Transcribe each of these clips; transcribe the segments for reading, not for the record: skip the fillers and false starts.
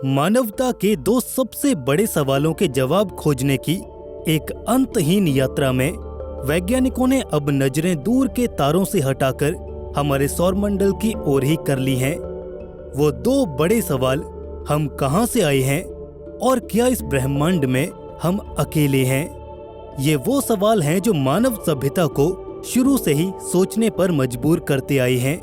मानवता के दो सबसे बड़े सवालों के जवाब खोजने की एक अंतहीन यात्रा में वैज्ञानिकों ने अब नजरें दूर के तारों से हटाकर हमारे सौरमंडल की ओर ही कर ली हैं। वो दो बड़े सवाल, हम कहां से आए हैं और क्या इस ब्रह्मांड में हम अकेले हैं। ये वो सवाल हैं जो मानव सभ्यता को शुरू से ही सोचने पर मजबूर करते आए हैं।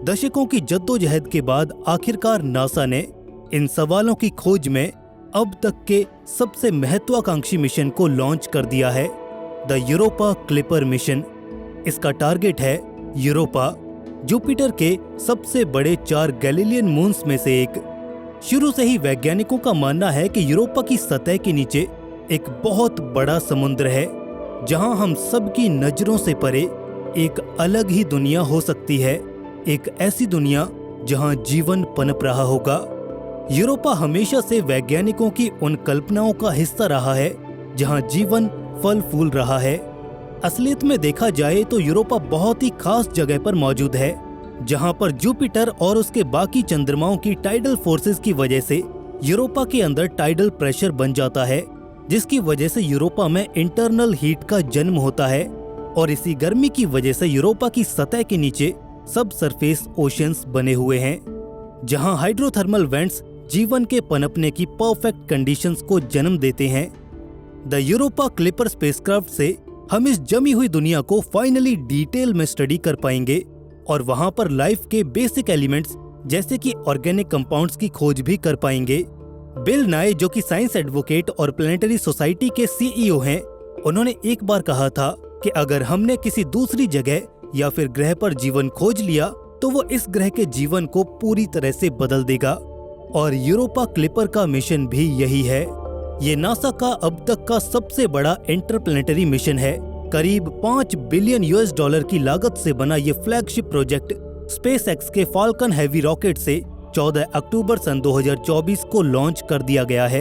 दशकों की जद्दोजहद के बाद आखिरकार नासा ने इन सवालों की खोज में अब तक के सबसे महत्वाकांक्षी मिशन को लॉन्च कर दिया है, द यूरोपा क्लिपर मिशन। इसका टारगेट है यूरोपा, जुपिटर के सबसे बड़े 4 गैलीलियन मून्स में से एक। शुरू से ही वैज्ञानिकों का मानना है कि यूरोपा की सतह के नीचे एक बहुत बड़ा समुद्र है, जहां हम सबकी नजरों से परे एक अलग ही दुनिया हो सकती है, एक ऐसी दुनिया जहां जीवन पनप रहा होगा। यूरोपा हमेशा से वैज्ञानिकों की उन कल्पनाओं का हिस्सा रहा है जहां जीवन फल फूल रहा है। असलियत में देखा जाए तो यूरोपा बहुत ही खास जगह पर मौजूद है, जहां पर जुपिटर और उसके बाकी चंद्रमाओं की टाइडल फोर्सेस की वजह से यूरोपा के अंदर टाइडल प्रेशर बन जाता है, जिसकी वजह से यूरोपा में इंटरनल हीट का जन्म होता है। और इसी गर्मी की वजह से यूरोपा की सतह के नीचे सब सरफेस ओशंस बने हुए हैं, जहां हाइड्रोथर्मल वेंट्स जीवन के पनपने की परफेक्ट कंडीशंस को जन्म देते हैं। द यूरोपा क्लिपर स्पेसक्राफ्ट से हम इस जमी हुई दुनिया को फाइनली डिटेल में स्टडी कर पाएंगे और वहां पर लाइफ के बेसिक एलिमेंट्स जैसे कि ऑर्गेनिक कंपाउंड्स की खोज भी कर पाएंगे। बिल नाय, जो कि साइंस एडवोकेट और प्लेनेटरी सोसाइटी के सीईओ हैं, उन्होंने एक बार कहा था कि अगर हमने किसी दूसरी जगह या फिर ग्रह पर जीवन खोज लिया तो वो इस ग्रह के जीवन को पूरी तरह से बदल देगा। और यूरोपा क्लिपर का मिशन भी यही है। ये नासा का अब तक का सबसे बड़ा इंटरप्लेनेटरी मिशन है। करीब $5 बिलियन की लागत से बना ये फ्लैगशिप प्रोजेक्ट स्पेसएक्स के फाल्कन हैवी रॉकेट से 14 अक्टूबर सन 2024 को लॉन्च कर दिया गया है।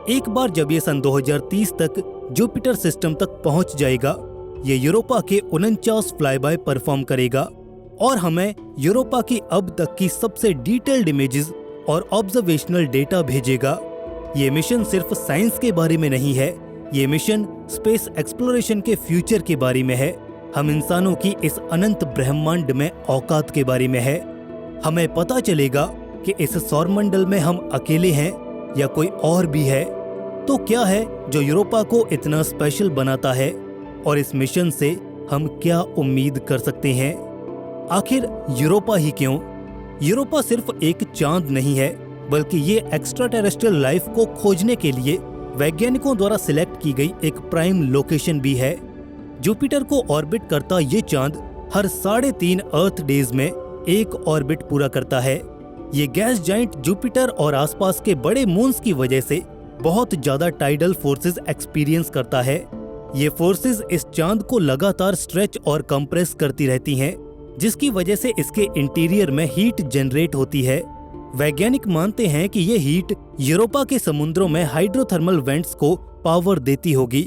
एक बार जब ये सन 2030 तक जुपिटर सिस्टम तक पहुंच जाएगा, ये यूरोपा के 49 फ्लाईबाय परफॉर्म करेगा और हमें यूरोपा की अब तक की सबसे डिटेल्ड इमेजेस और ऑब्जर्वेशनल डेटा भेजेगा। ये मिशन सिर्फ साइंस के बारे में नहीं है, ये मिशन स्पेस एक्सप्लोरेशन के फ्यूचर के बारे में है। हम इंसानों की इस अनंत ब्रह्मांड में औकात के बारे में है। हमें पता चलेगा कि इस सौरमंडल में हम अकेले हैं या कोई और भी है। तो क्या है जो यूरोपा को इतना स्पेशल बनाता है और इस मिशन से हम क्या उम्मीद कर सकते हैं? आखिर यूरोपा ही क्यों? यूरोपा सिर्फ एक चांद नहीं है, बल्कि ये एक्स्ट्रा टेरेस्ट्रियल लाइफ को खोजने के लिए वैज्ञानिकों द्वारा सिलेक्ट की गई एक प्राइम लोकेशन भी है। जुपिटर को ऑर्बिट करता ये चांद हर 3.5 अर्थ डेज में एक ऑर्बिट पूरा करता है। ये गैस जाइंट जुपिटर और आसपास के बड़े मून्स की वजह से बहुत ज्यादा टाइडल फोर्सेस एक्सपीरियंस करता है। ये फोर्सेस इस चांद को लगातार स्ट्रेच और कंप्रेस करती रहती हैं, जिसकी वजह से इसके इंटीरियर में हीट जनरेट होती है। वैज्ञानिक मानते हैं कि ये हीट यूरोपा के समुद्रों में हाइड्रोथर्मल वेंट्स को पावर देती होगी,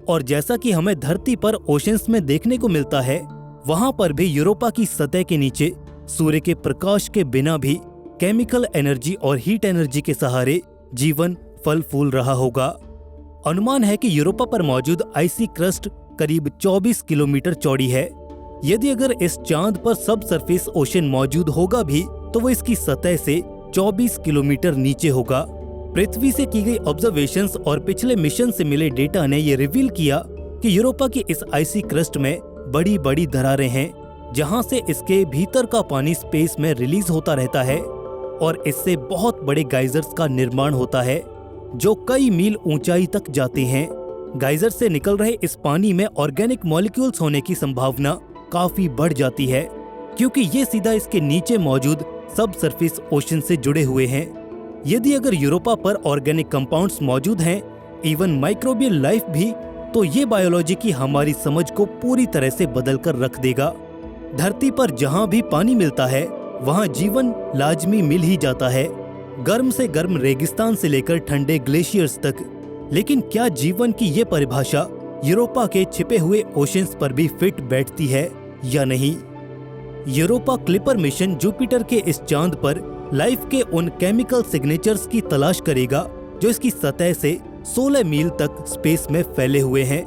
और जैसा कि हमें धरती पर ओशंस में देखने को मिलता है, वहां पर भी यूरोपा की सतह के नीचे सूर्य के प्रकाश के बिना भी केमिकल एनर्जी और हीट एनर्जी के सहारे जीवन फल फूल रहा होगा। अनुमान है कि यूरोपा पर मौजूद आइसी क्रस्ट करीब 24 किलोमीटर चौड़ी है। यदि अगर इस चांद पर सब सरफेस ओशन मौजूद होगा भी, तो वो इसकी सतह से 24 किलोमीटर नीचे होगा। पृथ्वी से की गई ऑब्जर्वेशंस और पिछले मिशन से मिले डेटा ने ये रिवील किया कि यूरोपा की इस आइसी क्रस्ट में बड़ी बड़ी दरारें हैं, जहां से इसके भीतर का पानी स्पेस में रिलीज होता रहता है और इससे बहुत बड़े गाइजर्स का निर्माण होता है, जो कई मील ऊंचाई तक जाते हैं। गाइजर से निकल रहे इस पानी में ऑर्गेनिक मॉलिक्यूल्स होने की संभावना काफी बढ़ जाती है, क्योंकि ये सीधा इसके नीचे मौजूद सब सरफेस ओशन से जुड़े हुए हैं। यदि अगर यूरोपा पर ऑर्गेनिक कंपाउंड्स मौजूद हैं, इवन माइक्रोबियल लाइफ भी, तो ये बायोलॉजी की हमारी समझ को पूरी तरह से बदल कर रख देगा। धरती पर जहाँ भी पानी मिलता है, वहाँ जीवन लाजमी मिल ही जाता है, गर्म से गर्म रेगिस्तान से लेकर ठंडे ग्लेशियर्स तक। लेकिन क्या जीवन की ये परिभाषा यूरोपा के छिपे हुए ओशंस पर भी फिट बैठती है या नहीं? यूरोपा क्लिपर मिशन जुपिटर के इस चांद पर लाइफ के उन केमिकल सिग्नेचर्स की तलाश करेगा जो इसकी सतह से 16 मील तक स्पेस में फैले हुए हैं।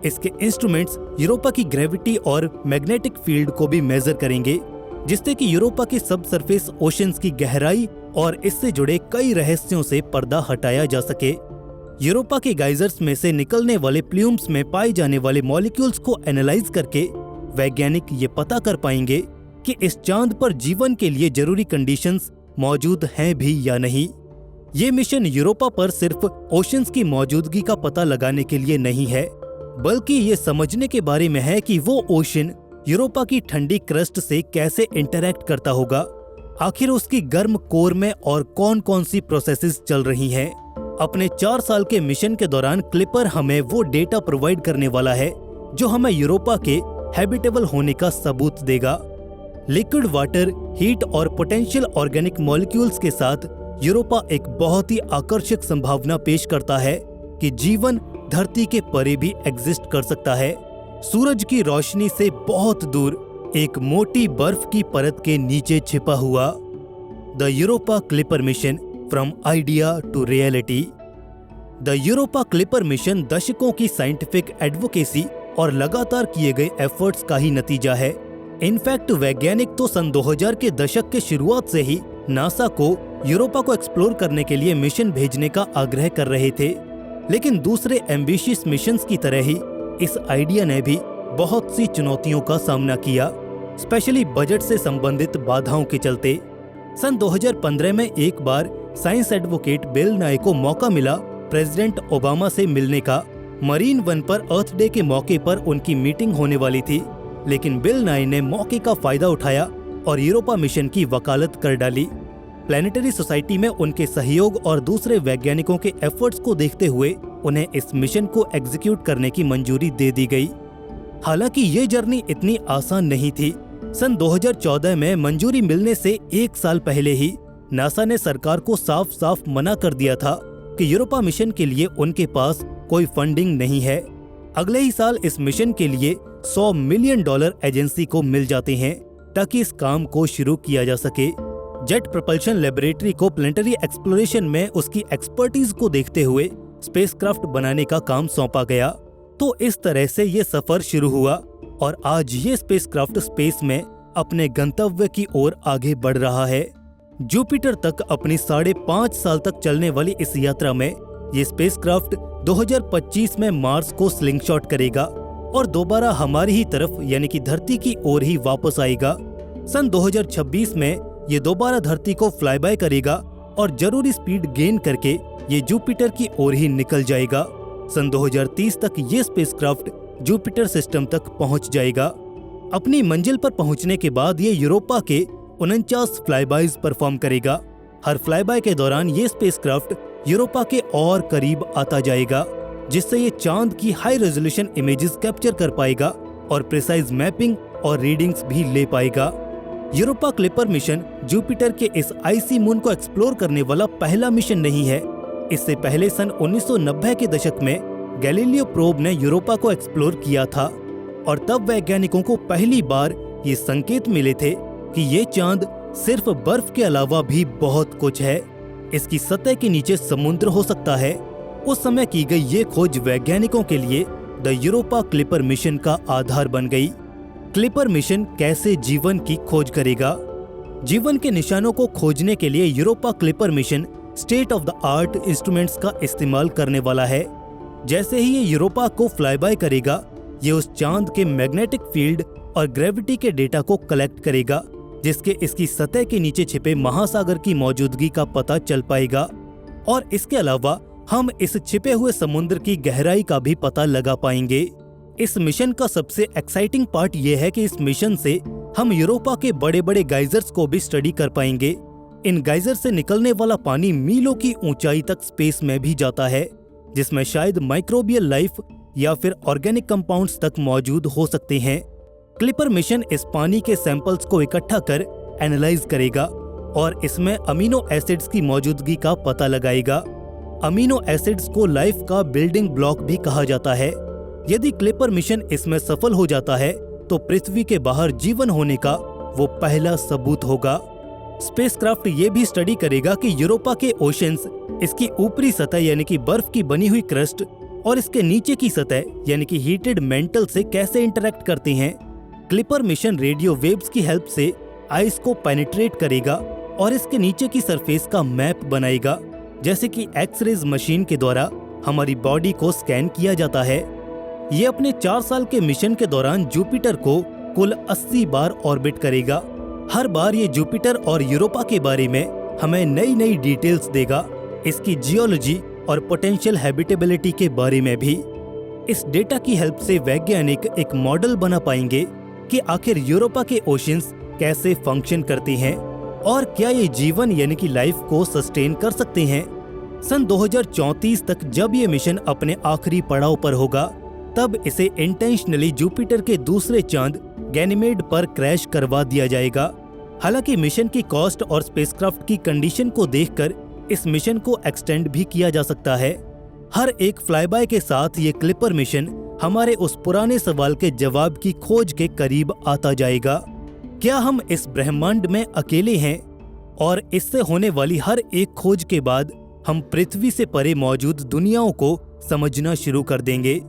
इसके इंस्ट्रूमेंट्स यूरोपा की ग्रेविटी और मैग्नेटिक फील्ड को भी मेजर करेंगे, जिससे कि यूरोपा की सब सरफेस ओशंस की गहराई और इससे जुड़े कई रहस्यों से पर्दा हटाया जा सके। यूरोपा के गाइजर्स में से निकलने वाले प्ल्यूम्स में पाए जाने वाले मॉलिक्यूल्स को एनालाइज करके वैज्ञानिक ये पता कर पाएंगे कि इस चांद पर जीवन के लिए जरूरी कंडीशंस मौजूद हैं भी या नहीं। ये मिशन यूरोपा पर सिर्फ ओशंस की मौजूदगी का पता लगाने के लिए नहीं है, बल्कि ये समझने के बारे में है कि वो ओशन यूरोपा की ठंडी क्रस्ट से कैसे इंटरैक्ट करता होगा, आखिर उसकी गर्म कोर में और कौन कौन सी प्रोसेसेस चल रही हैं। अपने 4 साल के मिशन के दौरान क्लिपर हमें वो डेटा प्रोवाइड करने वाला है जो हमें यूरोपा के हैबिटेबल होने का सबूत देगा। लिक्विड वाटर, हीट और पोटेंशियल ऑर्गेनिक मॉलिक्यूल्स के साथ यूरोपा एक बहुत ही आकर्षक संभावना पेश करता है कि जीवन धरती के परे भी एग्जिस्ट कर सकता है। सूरज की रोशनी से बहुत दूर एक मोटी बर्फ की परत के नीचे छिपा हुआ। The Europa clipper mission from idea to reality. The Europa clipper mission दशकों की साइंटिफिक एडवोकेसी और लगातार किए गए एफर्ट्स का ही नतीजा है। इनफैक्ट वैज्ञानिक तो सन 2000 के दशक के शुरुआत से ही नासा को यूरोपा को एक्सप्लोर करने के लिए मिशन भेजने का आग्रह कर रहे थे, लेकिन दूसरे एम्बिशियस मिशंस की तरह ही इस आइडिया ने भी बहुत सी चुनौतियों का सामना किया, स्पेशली बजट से संबंधित बाधाओं के चलते। सन 2015 में एक बार साइंस एडवोकेट बिल नाई को मौका मिला प्रेसिडेंट ओबामा से मिलने का। मरीन वन पर अर्थ डे के मौके पर उनकी मीटिंग होने वाली थी, लेकिन बिल नाई ने मौके का फायदा उठाया और यूरोपा मिशन की वकालत कर डाली। प्लैनेटरी सोसाइटी में उनके सहयोग और दूसरे वैज्ञानिकों के एफर्ट्स को देखते हुए उन्हें इस मिशन को एग्जीक्यूट करने की मंजूरी दे दी गई। हालांकि ये जर्नी इतनी आसान नहीं थी। सन 2014 में मंजूरी मिलने से 1 साल पहले ही नासा ने सरकार को साफ साफ मना कर दिया था कि यूरोपा मिशन के लिए उनके पास कोई फंडिंग नहीं है। अगले ही साल इस मिशन के लिए $100 मिलियन एजेंसी को मिल जाते हैं ताकि इस काम को शुरू किया जा सके। जेट प्रोपल्शन लेबोरेटरी को प्लैनेटरी एक्सप्लोरेशन में उसकी एक्सपर्टीज को देखते हुए स्पेसक्राफ्ट बनाने का काम सौंपा गया। तो इस तरह से ये सफर शुरू हुआ और आज ये स्पेसक्राफ्ट स्पेस में अपने गंतव्य की ओर आगे बढ़ रहा है। जुपिटर तक अपनी 5.5 साल तक चलने वाली इस यात्रा में ये स्पेसक्राफ्ट 2025 में मार्स को स्लिंगशॉट करेगा और दोबारा हमारी ही तरफ यानी कि धरती की ओर ही वापस आएगा। सन 2026 में ये दोबारा धरती को फ्लाई बाय करेगा और जरूरी स्पीड गेन करके ये जुपिटर की ओर ही निकल जाएगा। सन 2030 तक ये स्पेसक्राफ्ट जुपिटर सिस्टम तक पहुंच जाएगा। अपनी मंजिल पर पहुंचने के बाद ये यूरोपा के 49 फ्लाईबाइज परफॉर्म करेगा। हर फ्लाईबाय के दौरान ये स्पेसक्राफ्ट यूरोपा के और करीब आता जाएगा, जिससे ये चांद की हाई रेजोल्यूशन इमेजेस कैप्चर कर पाएगा और प्रिसाइज मैपिंग और रीडिंग्स भी ले पाएगा। यूरोपा क्लिपर मिशन जुपिटर के इस आइसी मून को एक्सप्लोर करने वाला पहला मिशन नहीं है। इससे पहले सन 1990 के दशक में गैलीलियो प्रोब ने यूरोपा को एक्सप्लोर किया था और तब वैज्ञानिकों को पहली बार ये संकेत मिले थे कि ये चांद सिर्फ बर्फ के अलावा भी बहुत कुछ है। इसकी सतह के नीचे समुद्र हो सकता है। उस समय की गई ये खोज वैज्ञानिकों के लिए द यूरोपा क्लिपर मिशन का आधार बन गई। क्लिपर मिशन कैसे जीवन की खोज करेगा? जीवन के निशानों को खोजने के लिए Europa clipper mission state of the art instruments का इस्तेमाल करने वाला है। जैसे ही ये यूरोपा को फ्लाई बाय करेगा, ये उस चांद के मैग्नेटिक फील्ड और ग्रेविटी के डेटा को कलेक्ट करेगा, जिसके इसकी सतह के नीचे छिपे महासागर की मौजूदगी का पता चल पाएगा। और इसके अलावा हम इस छिपे हुए समुद्र की गहराई का भी पता लगा पाएंगे। इस मिशन का सबसे एक्साइटिंग पार्ट ये है कि इस मिशन से हम यूरोपा के बड़े बड़े गाइजर्स को भी स्टडी कर पाएंगे। इन गाइजर से निकलने वाला पानी मीलों की ऊंचाई तक स्पेस में भी जाता है, जिसमें शायद माइक्रोबियल लाइफ या फिर ऑर्गेनिक कंपाउंड्स तक मौजूद हो सकते हैं। क्लिपर मिशन इस पानी के सैंपल्स को इकट्ठा कर एनालाइज करेगा और इसमें अमीनो एसिड्स की मौजूदगी का पता लगाएगा। अमीनो एसिड्स को लाइफ का बिल्डिंग ब्लॉक भी कहा जाता है। यदि क्लिपर मिशन इसमें सफल हो जाता है तो पृथ्वी के बाहर जीवन होने का वो पहला सबूत होगा। स्पेसक्राफ्ट ये भी स्टडी करेगा कि यूरोपा के ओशंस, इसकी ऊपरी सतह यानी कि बर्फ की बनी हुई क्रस्ट और इसके नीचे की सतह यानी कि हीटेड मेंटल से कैसे इंटरेक्ट करती हैं। क्लिपर मिशन रेडियो वेव्स की हेल्प से आइस को पेनिट्रेट करेगा और इसके नीचे की सरफेस का मैप बनाएगा, जैसे कि एक्सरेज मशीन के द्वारा हमारी बॉडी को स्कैन किया जाता है। ये अपने 4 साल के मिशन के दौरान जुपिटर को कुल 80 बार ऑर्बिट करेगा। हर बार ये जुपिटर और यूरोपा के बारे में हमें नई नई डिटेल्स देगा, इसकी जियोलॉजी और पोटेंशियल हैबिटेबिलिटी के बारे में भी। इस डेटा की हेल्प से वैज्ञानिक एक मॉडल बना पाएंगे कि आखिर यूरोपा के ओशंस कैसे फंक्शन करते हैं और क्या ये जीवन यानी कि लाइफ को सस्टेन कर सकते हैं। सन 2034 तक जब ये मिशन अपने आखिरी पड़ाव पर होगा, तब इसे इंटेंशनली जुपिटर के दूसरे चांद गैनीमेड पर क्रैश करवा दिया जाएगा। हालांकि मिशन की कॉस्ट और स्पेसक्राफ्ट की कंडीशन को देखकर इस मिशन को एक्सटेंड भी किया जा सकता है। हर एक फ्लाईबाय के साथ ये क्लिपर मिशन हमारे उस पुराने सवाल के जवाब की खोज के करीब आता जाएगा। क्या हम इस ब्रह्मांड में अकेले हैं? और इससे होने वाली हर एक खोज के बाद हम पृथ्वी से परे मौजूद दुनियाओं को समझना शुरू कर देंगे।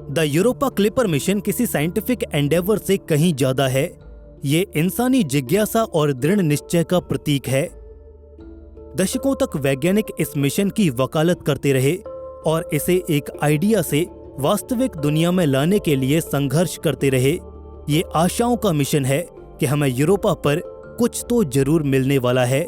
द यूरोपा क्लिपर मिशन किसी साइंटिफिक एंडेवर से कहीं ज्यादा है। ये इंसानी जिज्ञासा और दृढ़ निश्चय का प्रतीक है। दशकों तक वैज्ञानिक इस मिशन की वकालत करते रहे और इसे एक आइडिया से वास्तविक दुनिया में लाने के लिए संघर्ष करते रहे। ये आशाओं का मिशन है कि हमें यूरोपा पर कुछ तो जरूर मिलने वाला है।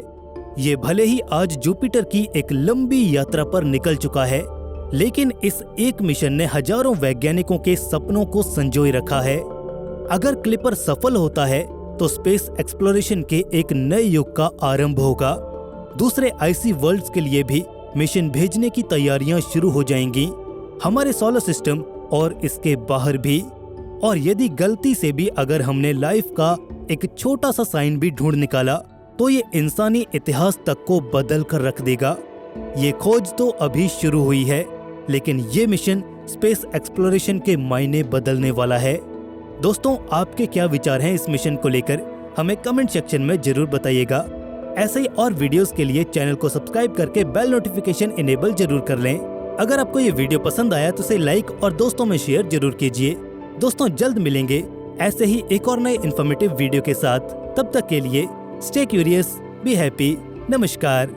ये भले ही आज जुपिटर की एक लंबी यात्रा पर निकल चुका है, लेकिन इस एक मिशन ने हजारों वैज्ञानिकों के सपनों को संजोए रखा है। अगर क्लिपर सफल होता है तो स्पेस एक्सप्लोरेशन के एक नए युग का आरंभ होगा। दूसरे आइसी वर्ल्ड्स के लिए भी मिशन भेजने की तैयारियां शुरू हो जाएंगी, हमारे सोलर सिस्टम और इसके बाहर भी। और यदि गलती से भी अगर हमने लाइफ का एक छोटा सा साइन भी ढूंढ निकाला, तो ये इंसानी इतिहास तक को बदल कर रख देगा। ये खोज तो अभी शुरू हुई है, लेकिन ये मिशन स्पेस एक्सप्लोरेशन के मायने बदलने वाला है। दोस्तों, आपके क्या विचार हैं इस मिशन को लेकर? हमें कमेंट सेक्शन में जरूर बताइएगा। ऐसे ही और वीडियोस के लिए चैनल को सब्सक्राइब करके बेल नोटिफिकेशन इनेबल जरूर कर लें। अगर आपको ये वीडियो पसंद आया तो इसे लाइक और दोस्तों में शेयर जरूर कीजिए। दोस्तों, जल्द मिलेंगे ऐसे ही एक और नए इन्फॉर्मेटिव वीडियो के साथ। तब तक के लिए स्टे क्यूरियस, बी हैप्पी। नमस्कार।